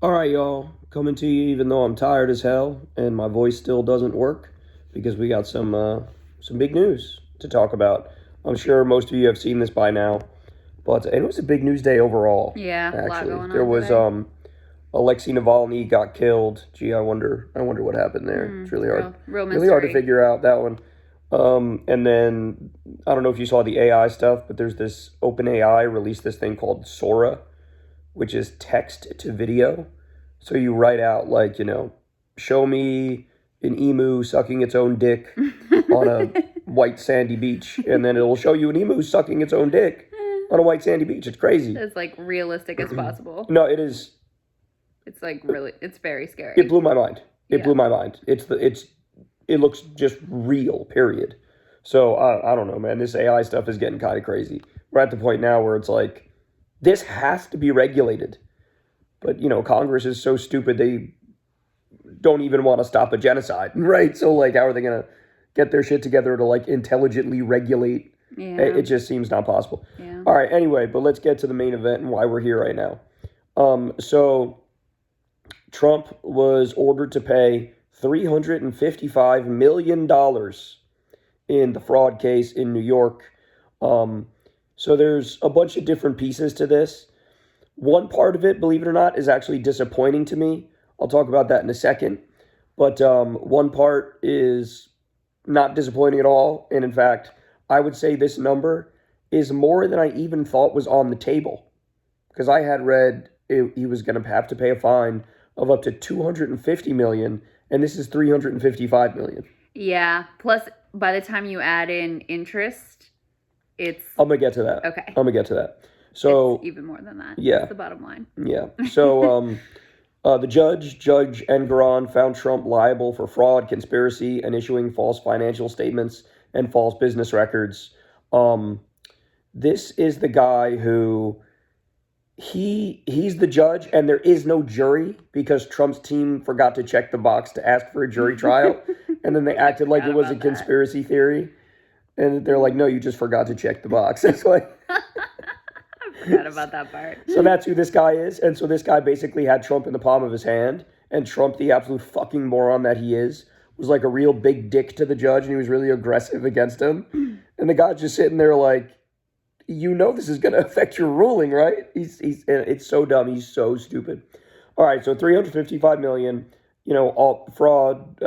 All right, y'all. Coming to you even though I'm tired as hell and my voice still doesn't work because we got some big news to talk about. I'm sure most of you have seen this by now, but it was a big news day overall. Yeah, a lot Actually, going there on was today. Alexei Navalny got killed. Gee, I wonder what happened there. It's really hard, Real really hard to mystery. figure out that one. And then I don't know if you saw the AI stuff, but there's this OpenAI released this thing called Sora, which is text to video. So you write out like, show me an emu sucking its own dick on a white sandy beach, and then it'll show you an emu sucking its own dick on a white sandy beach. It's crazy. As like realistic as possible. No, it is. It's like really, it's very It scary. blew my mind. It Yeah. blew my mind. It looks just real. Period. So I don't know, man. This AI stuff is getting kind of crazy. We're at the point now where it's like this has to be regulated. But Congress is so stupid they don't even want to stop a genocide, right? So like, how are they gonna get their shit together to like intelligently regulate? Yeah. It just seems not possible. Yeah. All right. Anyway, but let's get to the main event and why we're here right now. So Trump was ordered to pay $355 million in the fraud case in New York. So there's a bunch of different pieces to this. One part of it, believe it or not, is actually disappointing to me. I'll talk about that in a second. But one part is not disappointing at all. And in fact, I would say this number is more than I even thought was on the table. Because I had read he was going to have to pay a fine of up to 250 million, and this is 355 million. Yeah. Plus, by the time you add in interest, it's I'm gonna get to that. okay. I'm gonna get to that. So It's even more than that. yeah, That's the bottom line. yeah. So the Judge Engoron, found Trump liable for fraud, conspiracy, and issuing false financial statements and false business records. Um, this is the guy who he's the judge, and there is no jury because Trump's team forgot to check the box to ask for a jury trial, and then they acted like it was a conspiracy theory, and they're like, "No, you just forgot to check the box." It's like. I forgot about that part. So that's who this guy is. And so this guy basically had Trump in the palm of his hand. And Trump, the absolute fucking moron that he is, was like a real big dick to the judge. And he was really aggressive against him. And the guy's just sitting there like, this is going to affect your ruling, right? It's so dumb. He's so stupid. All right. So 355 million, all fraud,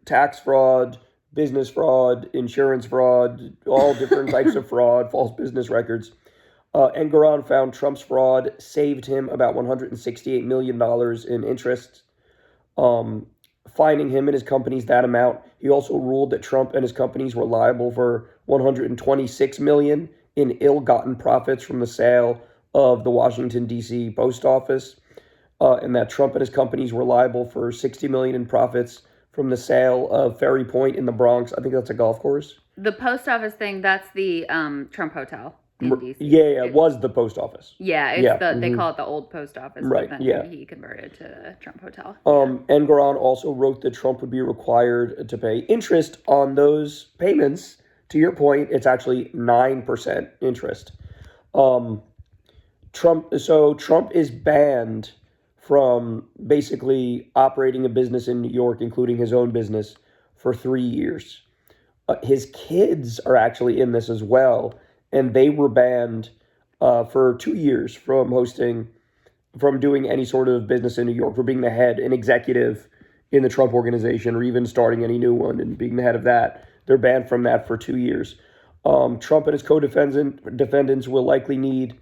tax fraud, business fraud, insurance fraud, all different types of fraud, false business records. Engoron found Trump's fraud saved him about $168 million in interest, fining him and his companies that amount. He also ruled that Trump and his companies were liable for $126 million in ill-gotten profits from the sale of the Washington, D.C. post office, and that Trump and his companies were liable for $60 million in profits from the sale of Ferry Point in the Bronx. I think that's a golf course. The post office thing, that's the Trump Hotel in DC. Yeah, it was the post office. Yeah, it's they call it the old post office, Right, but then yeah. he converted to Trump Hotel. Engoron also wrote that Trump would be required to pay interest on those payments. To your point, it's actually 9% interest. Trump is banned from basically operating a business in New York, including his own business, for 3 years. His kids are actually in this as well, and they were banned for 2 years from doing any sort of business in New York, for being the head, an executive in the Trump organization, or even starting any new one and being the head of that. They're banned from that for 2 years. Trump and his co-defendants will likely need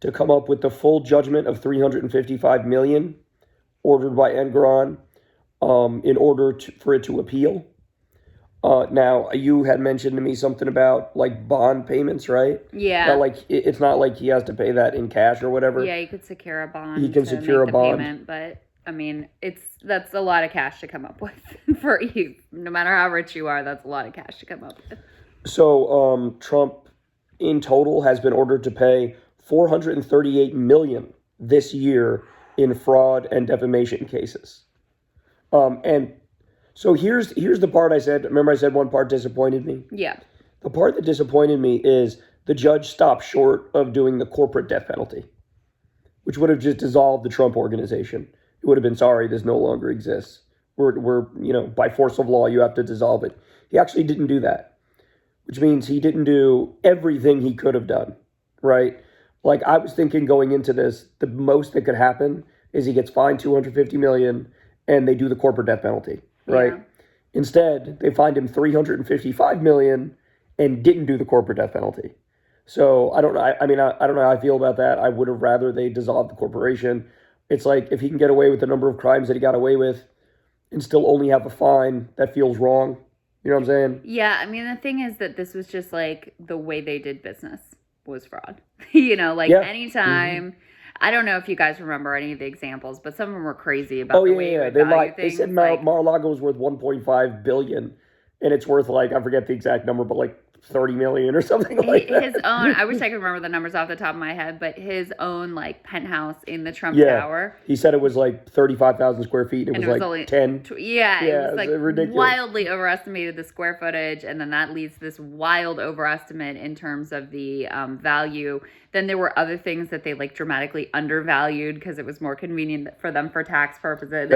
to come up with the full judgment of 355 million ordered by Engoron in order for it to appeal. Now, you had mentioned to me something about like bond payments, right? Yeah. That, like it's not like he has to pay that in cash or whatever. Yeah, you could secure a bond. He can to secure make a the bond. payment, but I mean, that's a lot of cash to come up with for you. No matter how rich you are, that's a lot of cash to come up with. So Trump, in total, has been ordered to pay 438 million this year in fraud and defamation cases. And so here's the part I said. Remember, I said one part disappointed me. Yeah. The part that disappointed me is the judge stopped short of doing the corporate death penalty, which would have just dissolved the Trump organization. It would have been, sorry, this no longer exists. We're by force of law, you have to dissolve it. He actually didn't do that, which means he didn't do everything he could have done, right? Like, I was thinking going into this, the most that could happen is he gets fined $250 million and they do the corporate death penalty, right? Yeah. Instead, they fined him $355 million and didn't do the corporate death penalty. So I don't know. I mean, I don't know how I feel about that. I would have rather they dissolved the corporation. It's like, if he can get away with the number of crimes that he got away with and still only have a fine, that feels wrong. You know what I'm saying? Yeah, I mean, the thing is that this was just like the way they did business was fraud. Yeah. Anytime. I don't know if you guys remember any of the examples, but some of them were crazy about the way They lied. They things. said Mar-a-Lago was worth $1.5 billion, and it's worth, like, I forget the exact number, but like 30 million or something like that. His own, I wish I could remember the numbers off the top of my head, but his own like penthouse in the Trump Tower. He said it was like 35,000 square feet. And it was like only 10. It was like ridiculous. Wildly overestimated the square footage, and then that leads to this wild overestimate in terms of the value. Then there were other things that they like dramatically undervalued because it was more convenient for them for tax purposes.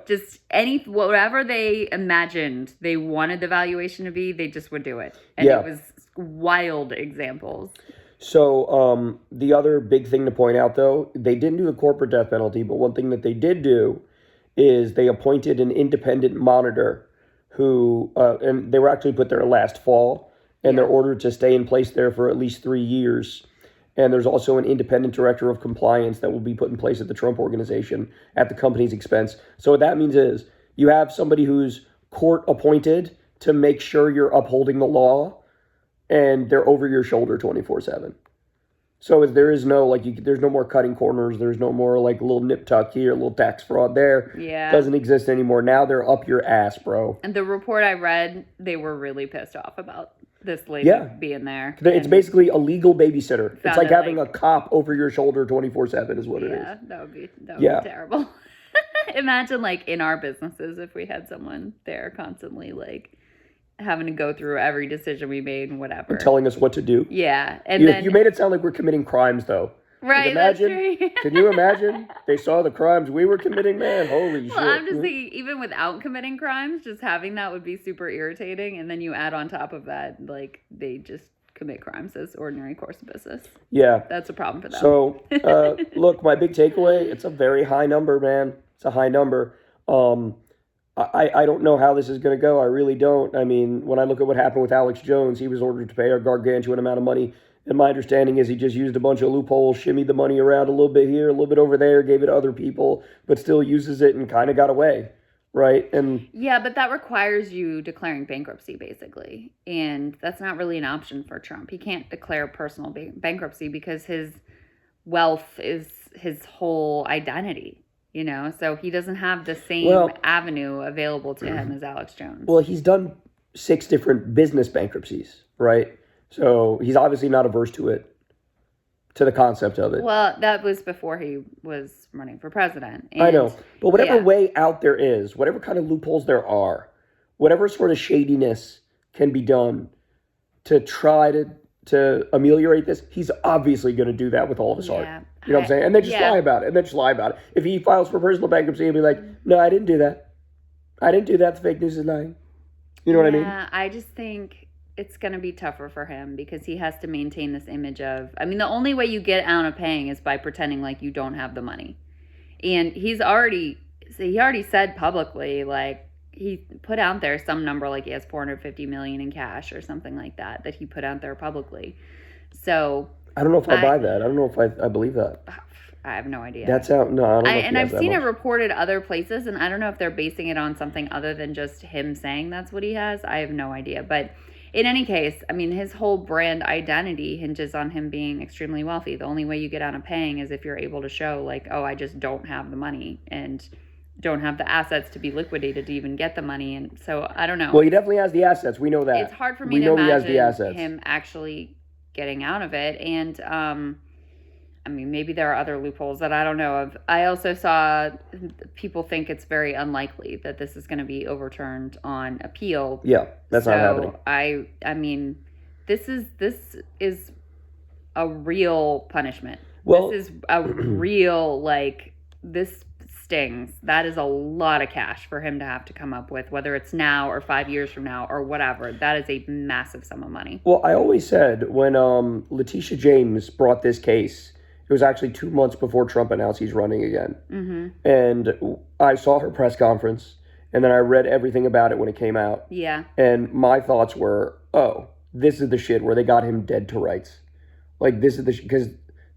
Just whatever they imagined they wanted the valuation to be, they just would do it. And it was wild examples. So the other big thing to point out, though, they didn't do the corporate death penalty, but one thing that they did do is they appointed an independent monitor who, and they were actually put there last fall, and they're ordered to stay in place there for at least 3 years. And there's also an independent director of compliance that will be put in place at the Trump Organization at the company's expense. So what that means is you have somebody who's court appointed to make sure you're upholding the law, and they're over your shoulder 24/7. So there is no, there's no more cutting corners. There's no more, like, a little nip tuck here, a little tax fraud there. Yeah. Doesn't exist anymore. Now they're up your ass, bro. And the report I read, they were really pissed off about this lady being there. It's basically a legal babysitter. It's like having a cop over your shoulder 24/7 is what it is. Yeah, that would be terrible. Imagine, like, in our businesses, if we had someone there constantly, like, having to go through every decision we made and whatever. And telling us what to do. Yeah. And you made it sound like we're committing crimes, though. Right, like, imagine, that's true. Can you imagine? They saw the crimes we were committing, man. Holy shit. I'm just thinking, even without committing crimes, just having that would be super irritating. And then you add on top of that, like, they just commit crimes as ordinary course of business. Yeah. That's a problem for them. So, look, my big takeaway, it's a very high number, man. It's a high number. I don't know how this is going to go. I really don't. I mean, when I look at what happened with Alex Jones, he was ordered to pay a gargantuan amount of money. And my understanding is he just used a bunch of loopholes, shimmied the money around a little bit here, a little bit over there, gave it to other people, but still uses it and kind of got away, right? And yeah, but that requires you declaring bankruptcy, basically. And that's not really an option for Trump. He can't declare personal bankruptcy because his wealth is his whole identity. So he doesn't have the same avenue available to him as Alex Jones. Well, he's done 6 different business bankruptcies, right? So he's obviously not averse to the concept of it. Well, that was before he was running for president. I know. But whatever way out there is, whatever kind of loopholes there are, whatever sort of shadiness can be done to try to ameliorate this, he's obviously going to do that with all of his heart. You know what I'm saying? And then just lie about it. If he files for personal bankruptcy, he'll be like, no, I didn't do that. The fake news is lying. You know what I mean? Yeah, I just think it's going to be tougher for him because he has to maintain this image of, the only way you get out of paying is by pretending like you don't have the money. And he already said publicly, like, he put out there some number, like he has $450 million in cash or something like that he put out there publicly. So I don't know if I buy that. I don't know if I believe that. I have no idea. That's out. No, I don't know. And I've seen it reported other places, and I don't know if they're basing it on something other than just him saying that's what he has. I have no idea. But in any case, his whole brand identity hinges on him being extremely wealthy. The only way you get out of paying is if you're able to show, like, oh, I just don't have the money and don't have the assets to be liquidated to even get the money. And so I don't know. Well, he definitely has the assets. We know that. It's hard for me to imagine him actually getting out of it. And maybe there are other loopholes that I don't know of. I also saw people think it's very unlikely that this is going to be overturned on appeal. Yeah, that's not happening. I mean, this is a real punishment. Well, this is a real, like, this stings. That is a lot of cash for him to have to come up with, whether it's now or 5 years from now or whatever. That is a massive sum of money. Well, I always said when Letitia James brought this case, it was actually 2 months before Trump announced he's running again. Mm-hmm. And I saw her press conference, and then I read everything about it when it came out. Yeah. And my thoughts were, oh, this is the shit where they got him dead to rights. Like, this is the because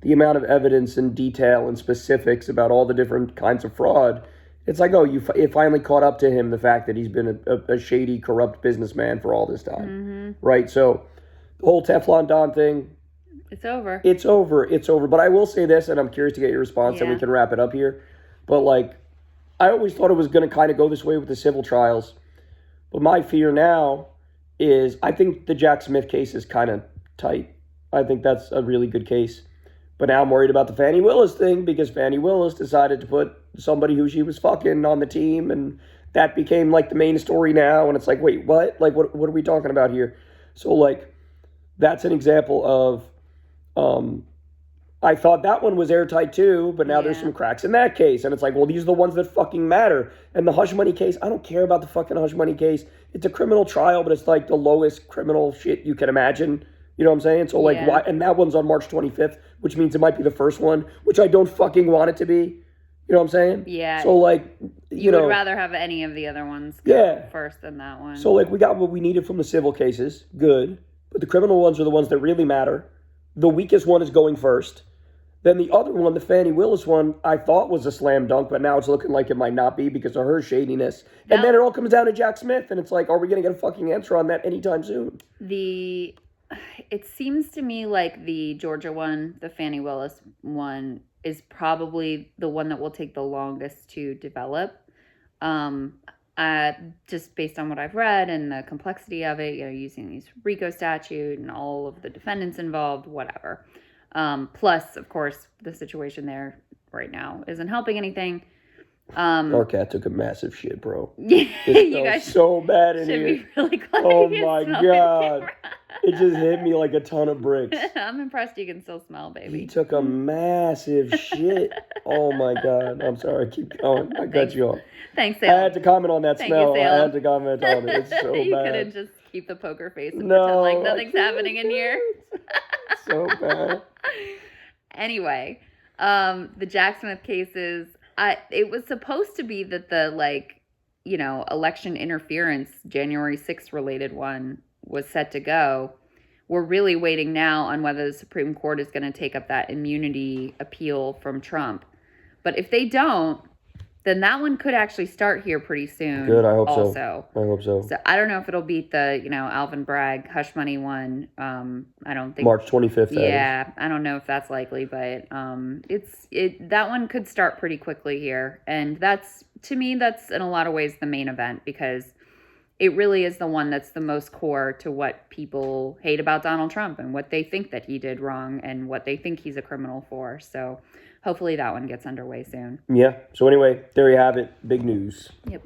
the amount of evidence and detail and specifics about all the different kinds of fraud, it's like, oh, it finally caught up to him, the fact that he's been a shady, corrupt businessman for all this time. Mm-hmm. Right? So the whole Teflon Don thing, It's over. it's over. It's over. But I will say this, and I'm curious to get your response, and we Yeah. can wrap it up here. But, like, I always thought it was going to kind of go this way with the civil trials. But my fear now is I think the Jack Smith case is kind of tight. I think that's a really good case. But now I'm worried about the Fannie Willis thing because Fannie Willis decided to put somebody who she was fucking on the team, and that became, like, the main story now. And it's like, wait, what? Like, what are we talking about here? So, like, that's an example of I thought that one was airtight too, but now there's Yeah. some cracks in that case. And it's like, well, these are the ones that fucking matter. And the hush money case, I don't care about the fucking hush money case. It's a criminal trial, but it's like the lowest criminal shit you can imagine. You know what I'm saying? So, like, Yeah. why? And that one's on March 25th, which means it might be the first one, which I don't fucking want it to be. You know what I'm saying? Yeah. So, like, You know, would rather have any of the other ones go Yeah. first than that one. so, like, we got what we needed from the civil cases. Good. But the criminal ones are the ones that really matter. The weakest one is going first. Then the other one, the Fannie Willis one, I thought was a slam dunk, but now it's looking like it might not be because of her shadiness. And then it all comes down to Jack Smith, and it's like, are we going to get a fucking answer on that anytime soon? It seems to me like the Georgia one, the Fannie Willis one, is probably the one that will take the longest to develop. Just based on what I've read and the complexity of it, using these RICO statute and all of the defendants involved, whatever. Plus, of course, the situation there right now isn't helping anything. Our cat took a massive shit, bro. You It smelled guys so bad in should here. be really glad Oh you my smell God. it. It just hit me like a ton of bricks. I'm impressed you can still smell, He baby. took a massive shit. Oh my God. I'm sorry. Keep going. I cut Thanks. you off. Thanks, I Salem. had to comment on that Thank you, smell. I Salem. had to comment on it. It's so you bad. couldn't just keep the poker face and No, pretend like I nothing's can't. happening in here. So bad. Anyway, the Jack Smith cases, it was supposed to be that the election interference January 6th related one was set to go. We're really waiting now on whether the Supreme Court is going to take up that immunity appeal from Trump. But if they don't, then that one could actually start here pretty soon. Good, I hope so. also. I hope so. So I don't know if it'll beat the, Alvin Bragg hush money one. I don't think March 25th. Yeah, I don't know if that's likely, but that one could start pretty quickly here, and that's in a lot of ways the main event because it really is the one that's the most core to what people hate about Donald Trump and what they think that he did wrong and what they think he's a criminal for. So hopefully that one gets underway soon. Yeah. So anyway, there you have it. Big news. Yep.